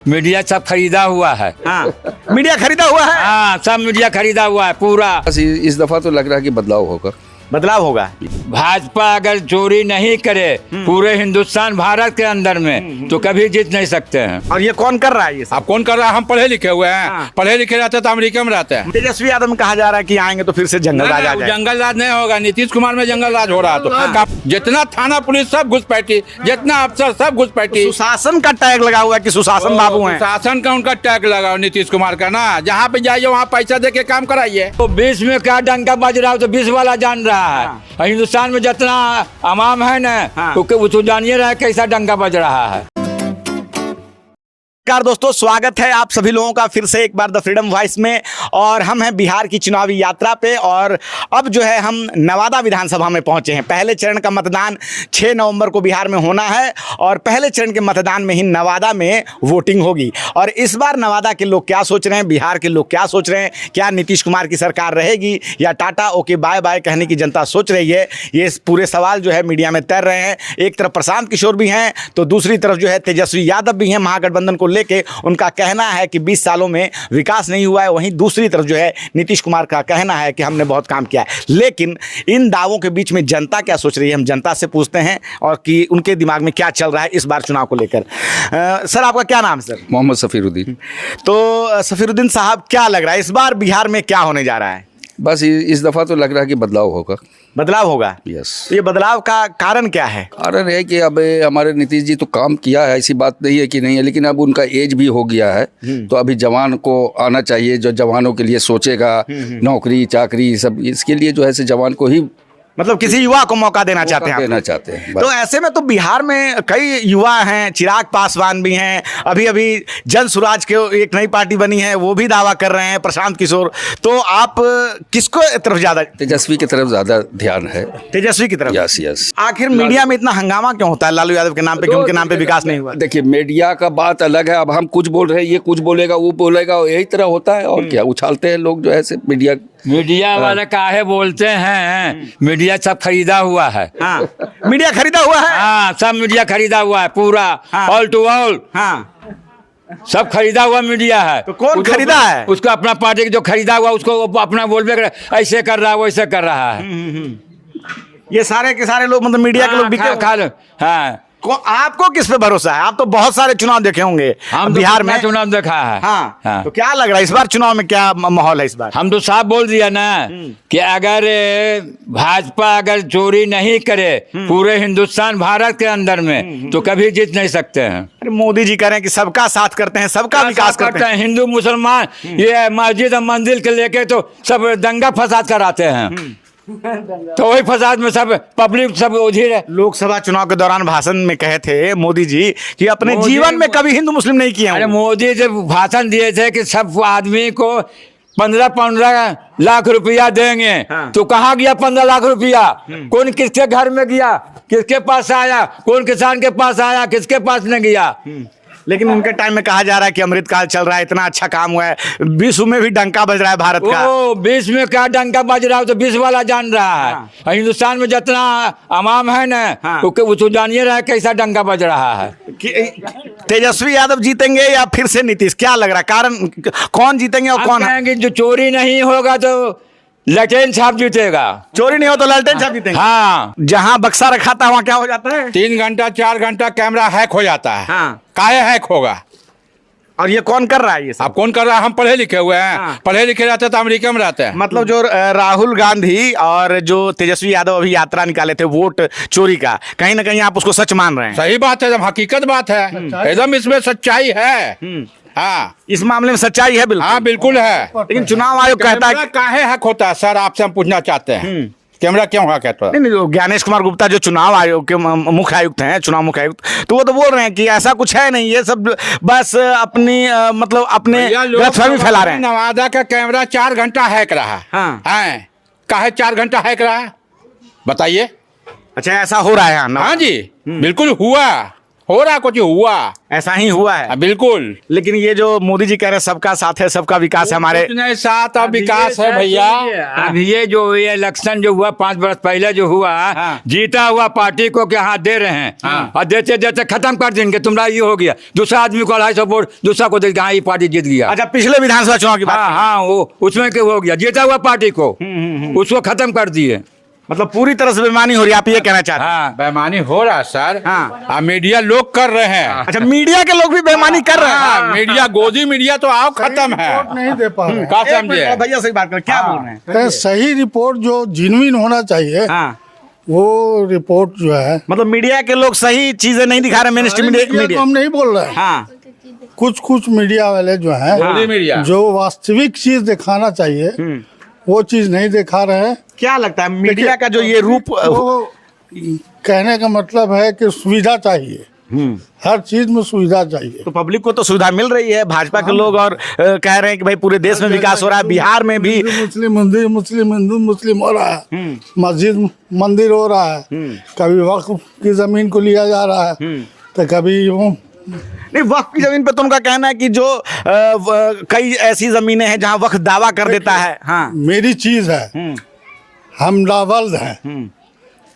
Media सब खरीदा हुआ है। हाँ, मीडिया खरीदा हुआ है। हाँ, सब मीडिया खरीदा हुआ है पूरा। बस इस दफा तो लग रहा है कि बदलाव होगा। बदलाव होगा। भाजपा अगर चोरी नहीं करे पूरे हिंदुस्तान भारत के अंदर में तो कभी जीत नहीं सकते हैं। और ये कौन कर रहा है ये सब? अब कौन कर रहा है? हम पढ़े लिखे हुए हैं। हाँ। पढ़े लिखे रहते तो अमेरिका में रहते हैं। तेजस्वी यादव में कहा जा रहा है कि आएंगे तो फिर से जंगल राज आ जाएगा। जंगल राज नहीं होगा। नीतीश कुमार में जंगल राज हो रहा तो जितना थाना पुलिस सब घुसपैठी, जितना अफसर सब घुसपैठी। सुशासन का टैग लगा हुआ है कि सुशासन बाबू हैं। शासन का उनका टैग लगा नीतीश कुमार का ना। जहाँ पे जाइए वहाँ पैसा दे के काम कराइए। तो 20 में क्या डंका बज रहा है तो 20 वाला जान रहा है। और हिंदुस्तान में जितना अवाम है ना तो जानिए रहा है कैसा डंका बज रहा है। नमस्कार दोस्तों, स्वागत है आप सभी लोगों का फिर से एक बार द फ्रीडम वॉइस में। और हम हैं बिहार की चुनावी यात्रा पे और अब जो है हम नवादा विधानसभा में पहुंचे हैं। पहले चरण का मतदान 6 नवंबर को बिहार में होना है और पहले चरण के मतदान में ही नवादा में वोटिंग होगी। और इस बार नवादा के लोग क्या सोच रहे हैं, बिहार के लोग क्या सोच रहे हैं, क्या नीतीश कुमार की सरकार रहेगी या टाटा ओके बाय बाय कहने की जनता सोच रही है, ये पूरे सवाल जो है मीडिया में तैर रहे हैं। एक तरफ प्रशांत किशोर भी हैं तो दूसरी तरफ जो है तेजस्वी यादव भी हैं। महागठबंधन को लेके उनका कहना है कि 20 सालों में विकास नहीं हुआ है। वहीं दूसरी तरफ जो है नीतीश कुमार का कहना है कि हमने बहुत काम किया है। लेकिन इन दावों के बीच में जनता क्या सोच रही है, हम जनता से पूछते हैं और कि उनके दिमाग में क्या चल रहा है इस बार चुनाव को लेकर। सर, आपका क्या नाम है? सर, मोहम्मद सफीरुद्दीन। तो सफीरुद्दीन साहब, क्या लग रहा है इस बार बिहार में क्या होने जा रहा है? बस इस दफा तो लग रहा है कि बदलाव होगा। बदलाव होगा। यस। ये बदलाव का कारण क्या है? कारण है कि अब हमारे नीतीश जी तो काम किया है, ऐसी बात नहीं है कि नहीं है, लेकिन अब उनका एज भी हो गया है तो अभी जवान को आना चाहिए, जो जवानों के लिए सोचेगा, नौकरी चाकरी सब इसके लिए जो है से जवान को ही मतलब किसी युवा को मौका देना चाहते हैं। तो ऐसे में तो बिहार में कई युवा हैं, चिराग पासवान भी हैं, अभी जन सुराज के एक नई पार्टी बनी है वो भी दावा कर रहे हैं, प्रशांत किशोर। तो आप किसको तरफ ज्यादा? तेजस्वी की तरफ ज्यादा ध्यान है। तेजस्वी की तरफ। Yes yes. आखिर मीडिया में इतना हंगामा क्यों होता है लालू यादव के नाम पे कि उनके नाम पे विकास नहीं हुआ? देखिए, मीडिया का बात अलग है। अब हम कुछ बोल रहे हैं, ये कुछ बोलेगा, वो बोलेगा, यही तरह होता है। और क्या उछालते हैं लोग जो है से मीडिया वाले काहे बोलते हैं? मीडिया सब खरीदा हुआ है। हाँ, मीडिया खरीदा हुआ है। हाँ, सब मीडिया खरीदा हुआ है पूरा। All to all. हाँ, सब खरीदा हुआ मीडिया है। तो कौन खरीदा है? उसको अपना पार्टी जो खरीदा हुआ उसको अपना बोलबे ऐसे कर रहा है वैसे कर रहा है। ये सारे के सारे लोग मतलब मीडिया के लोग बिके हुए हैं। हाँ, आपको किस पे भरोसा है? आप तो बहुत सारे चुनाव देखे होंगे हम बिहार में। चुनाव देखा है। हाँ, हाँ। तो क्या लग रहा है इस बार चुनाव में क्या माहौल है इस बार? हम तो साफ बोल दिया ना कि अगर भाजपा अगर चोरी नहीं करे पूरे हिंदुस्तान भारत के अंदर में तो कभी जीत नहीं सकते हैं। अरे मोदी जी कह रहे हैं कि सबका साथ करते हैं, सबका विकास करते हैं। हिंदू मुसलमान ये मस्जिद और मंदिर के लेके तो सब दंगा फसाद कराते हैं। तो वही फसाद में सब पब्लिक सब उधर है। लोकसभा चुनाव के दौरान भाषण में कहे थे मोदी जी कि अपने जीवन में कभी हिंदू मुस्लिम नहीं किया। अरे मोदी जब भाषण दिए थे कि सब आदमी को 15 लाख रुपया देंगे। हाँ। तो कहाँ गया 15 लाख रुपया? कौन किसके घर में गया, किसके पास आया, कौन किसान के पास आया, किसके पास नहीं गया? लेकिन उनके टाइम में कहा जा रहा है कि अमृतकाल चल रहा है, इतना अच्छा काम हुआ है, विश्व में भी डंका बज रहा है भारत का। 20 में क्या डंका बज रहा है तो 20 वाला जान रहा है। हाँ। और हिंदुस्तान में जितना अवाम है ना तो जानिए रहा है कैसा डंका बज रहा है। तेजस्वी यादव जीतेंगे या फिर से नीतीश? क्या लग रहा है कारण कौन जीतेंगे और कौन? कहेंगे जो चोरी नहीं होगा तो लटेन छाप जीतेगा। चोरी नहीं हो तो लालटेन छाप जीतेंगे। हाँ, जहाँ बक्सा रखा था वहाँ क्या हो जाता है? 3 घंटा 4 घंटा कैमरा हैक हो जाता है। हाँ। काहे हैक होगा? और ये कौन कर रहा है ये सब? अब कौन कर रहा है? हम पढ़े लिखे हुए हैं। हाँ। पढ़े लिखे रहते तो अमेरिका में रहते हैं। मतलब जो राहुल गांधी और जो तेजस्वी यादव अभी यात्रा निकाले थे वोट चोरी का, कहीं ना कहीं आप उसको सच मान रहे हैं? सही बात है, जब हकीकत बात है, एकदम इसमें सच्चाई है। हाँ, इस मामले में सच्चाई है बिल्कुल। हाँ बिल्कुल है। लेकिन चुनाव आयोग कहता है कैमरा काहे हैक होता है सर? आपसे हम पूछना चाहते हैं, कैमरा क्यों हैक होता है? नहीं, ज्ञानेश कुमार गुप्ता जो चुनाव आयोग के मुख्य आयुक्त हैं, चुनाव मुख्य आयुक्त, तो वो तो बोल रहे हैं कि ऐसा कुछ है नहीं, ये सब बस अपनी मतलब अपने गलतफहमी फैला रहे हैं। नवादा का कैमरा 4 घंटा हैक रहा। हाँ। है काहे 4 घंटा हैक रहा? बताइए। अच्छा, ऐसा हो रहा है यहाँ? हाँ जी, बिल्कुल हो रहा कुछ हुआ। ऐसा ही हुआ है। बिल्कुल। लेकिन ये जो मोदी जी कह रहे हैं सबका साथ है सबका विकास है, हमारे इतने साथ और विकास है भैया। अब ये जो ये इलेक्शन जो हुआ 5 वर्ष पहले जो हुआ, हाँ। जीता हुआ पार्टी को क्या हाथ दे रहे हैं, हाँ। और देते देते खत्म कर देंगे। तुम्हारा ये हो गया, दूसरा आदमी को 250 वोट दूसरा को दे, हाँ ये पार्टी जीत गया। अच्छा, पिछले विधानसभा चुनाव की बात हाँ हाँ, वो उसमें क्या हो गया, जीता हुआ पार्टी को उसको खत्म कर दिए। मतलब पूरी तरह से बेईमानी हो रही है, आप ये कहना चाहते हैं? हाँ, बेईमानी हो रहा है सर। हाँ। और मीडिया लोग कर रहे हैं। अच्छा, मीडिया के लोग भी बेईमानी कर रहे हैं। हाँ, मीडिया गोदी मीडिया तो आओ खत्म है। नहीं दे पा रहे का एक मिनट, समझे? भैया से बात कर, क्या बोल रहे हैं? हैं। सही रिपोर्ट जो जिन्विन होना चाहिए हाँ, वो रिपोर्ट जो है मतलब मीडिया के लोग सही चीजें नहीं दिखा रहे, मेन स्ट्रीम मीडिया को मीडिया। हम नहीं बोल रहे हैं। हाँ, कुछ मीडिया वाले जो हैं, गोदी मीडिया। जो वास्तविक चीज दिखाना चाहिए वो चीज नहीं दिखा रहे हैं। क्या लगता है मीडिया का जो ये रूप वो कहने का मतलब है कि सुविधा चाहिए, हर चीज में सुविधा चाहिए। तो पब्लिक को तो सुविधा मिल रही है, भाजपा के लोग और कह रहे हैं कि भाई पूरे देश में विकास हो रहा है, बिहार में भी मुस्लिम मंदिर, मुस्लिम हिंदू मुस्लिम हो रहा है, मस्जिद मंदिर हो रहा है, कभी वक्फ की जमीन को लिया जा रहा है तो कभी वो नहीं। वक्फ की जमीन पे तो उनका कहना है कि जो कई ऐसी जमीनें हैं जहां वक्फ दावा कर देता है। हाँ, मेरी चीज है, हम लावल्द हैं,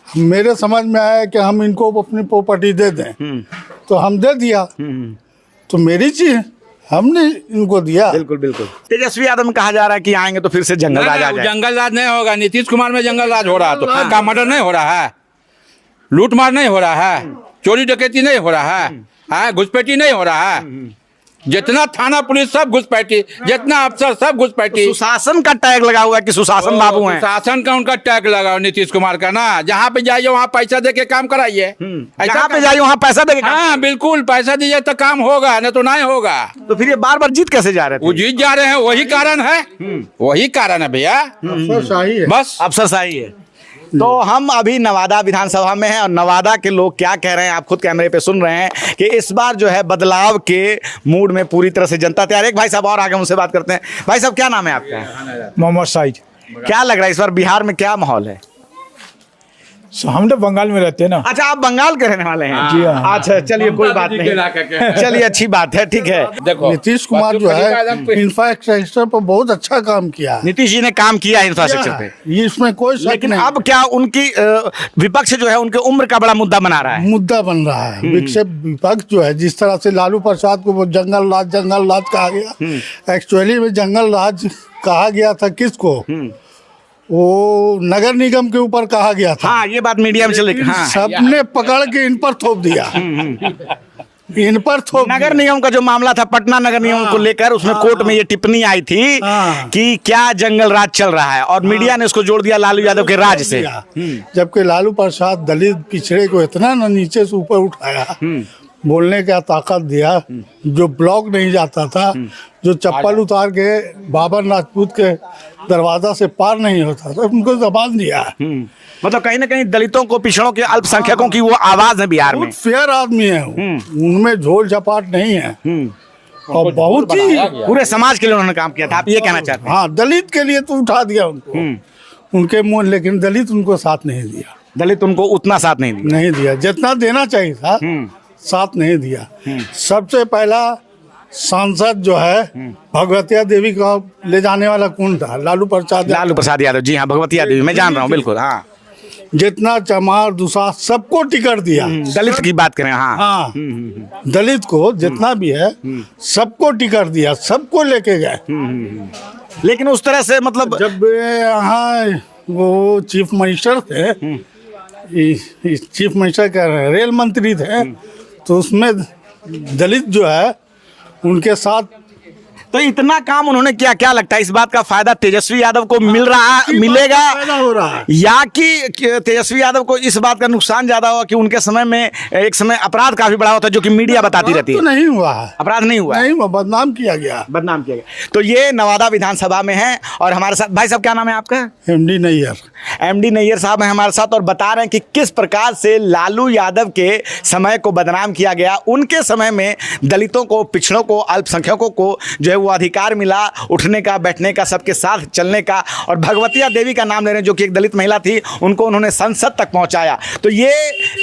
मेरे समझ में आया कि हम इनको अपनी प्रॉपर्टी दे दें तो हम दे दिया, तो मेरी चीज हमने इनको दिया। बिल्कुल बिल्कुल। तेजस्वी यादव में कहा जा रहा है कि आएंगे तो फिर से जंगल राज आ जाए। जंगल राज नहीं होगा। नीतीश कुमार में जंगल राज हो रहा है। तो का मर्डर नहीं हो रहा है, लूट मार नहीं हो रहा है, चोरी डकैती नहीं हो रहा है, घुसपैठी नहीं हो रहा है। जितना थाना पुलिस सब घुसपैठी, जितना अफसर सब घुसपैठी। सुशासन का टैग लगा हुआ है कि सुशासन बाबू हैं। शासन का उनका टैग लगा नीतीश कुमार का ना। जहाँ पे जाइए वहाँ पैसा दे के काम कराइए। जहाँ पे जाइए वहाँ पैसा देगा। हाँ बिल्कुल, पैसा दीजिए तो काम होगा, नहीं तो नहीं होगा। तो फिर ये बार बार जीत कैसे जा रहे वो थे? जीत जा रहे हैं, वही कारण है, वही कारण है भैया। अफसरशाही है। बस अफसरशाही है। तो हम अभी नवादा विधानसभा में हैं और नवादा के लोग क्या कह रहे हैं आप खुद कैमरे पे सुन रहे हैं कि इस बार जो है बदलाव के मूड में पूरी तरह से जनता तैयार है। एक भाई साहब और आगे उनसे बात करते हैं। भाई साहब, क्या नाम है आपका? मोहम्मद साइद। क्या लग रहा है इस बार बिहार में क्या माहौल है? हम तो बंगाल में रहते हैं ना। अच्छा, आप बंगाल के रहने वाले हैं? जी हाँ। अच्छा, चलिए कोई बात नहीं, चलिए अच्छी बात है, ठीक है। देखो नीतीश कुमार जो है इंफ्रास्ट्रक्चर पर बहुत अच्छा काम किया है। नीतीश जी ने काम किया है इंफ्रास्ट्रक्चर पे, ये इसमें कोई शक लेकिन नहीं। अब क्या उनकी विपक्ष जो है उनके उम्र का बड़ा मुद्दा बना रहा है? मुद्दा बन रहा है। विपक्ष जो है जिस तरह से लालू प्रसाद को वो जंगल राज कहा गया, एक्चुअली में जंगल राज कहा गया था किसको? वो नगर निगम के ऊपर कहा गया था। हाँ, ये बात मीडिया में चल रही है। हाँ, सबने पकड़ के इन पर थोप दिया, इन पर थोप नगर निगम का जो मामला था, पटना नगर निगम को लेकर, उसमें कोर्ट में ये टिप्पणी आई थी हाँ। कि क्या जंगल राज चल रहा है, और मीडिया ने उसको जोड़ दिया लालू यादव के राज से। जबकि लालू प्रसाद दलित पिछड़े को इतना न नीचे से ऊपर उठाया, बोलने का ताकत दिया, जो ब्लॉक नहीं जाता था, जो चप्पल उतार के बाबर राजपूत के दरवाजा से पार नहीं होता था, उनको जबान दिया। मतलब कहीं ना कहीं दलितों को, पिछड़ों के, अल्पसंख्यकों की वो आवाज है बिहार में। बहुत फेयर आदमी है वो, उनमें झोल झपाट नहीं है, और बहुत ही पूरे समाज के लिए उन्होंने काम किया था, आप ये कहना चाहते हैं? हाँ, दलित के लिए तो उठा दिया उनको, उनके मुंह, लेकिन दलित उनको साथ नहीं दिया, दलित उनको उतना साथ नहीं दिया। जितना देना चाहिए था साथ नहीं दिया। सबसे पहला सांसद जो है भगवतिया देवी का ले जाने वाला कौन था? लालू प्रसाद यादव। जी हाँ, भगवतिया देवी, मैं जान रहा हूँ, बिल्कुल। हाँ, जितना चमार दुसा सबको टिकट दिया। दलित की बात करें, हाँ हाँ, दलित को जितना भी है सबको टिकट दिया, सबको लेके गए। लेकिन उस तरह से मतलब जब यहाँ वो चीफ मिनिस्टर थे, चीफ मिनिस्टर कह रहे हैं, रेल मंत्री थे, तो उसमें दलित जो है उनके साथ। तो इतना काम उन्होंने किया, क्या लगता है इस बात का फायदा तेजस्वी यादव को मिलेगा, फायदा हो रहा है, या कि तेजस्वी यादव को इस बात का नुकसान ज्यादा हुआ कि उनके समय में एक समय अपराध काफी बड़ा होता है, जो कि मीडिया बताती रहती है? तो नहीं हुआ है, अपराध नहीं हुआ, नहीं हुआ, बदनाम किया गया। तो ये नवादा विधानसभा में है और हमारे साथ भाई साहब, क्या नाम है आपका? एमडी नैयर। एमडी नैयर साहब हैं हमारे साथ और बता रहे हैं कि किस प्रकार से लालू यादव के समय को बदनाम किया गया। उनके समय में दलितों को, पिछड़ों को, अल्पसंख्यकों को जो है वो अधिकार मिला उठने का, बैठने का, सबके साथ चलने का। और भगवतिया देवी का नाम ले रहे हैं जो कि एक दलित महिला थी, उनको उन्होंने संसद तक पहुंचाया। तो ये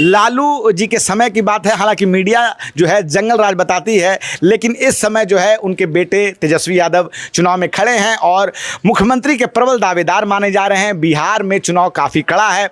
लालू जी के समय की बात है। हालांकि मीडिया जो है जंगल राज बताती है, लेकिन इस समय जो है उनके बेटे तेजस्वी यादव चुनाव में खड़े हैं और मुख्यमंत्री के प्रबल दावेदार माने जा रहे हैं। बिहार में चुनाव काफ़ी कड़ा है।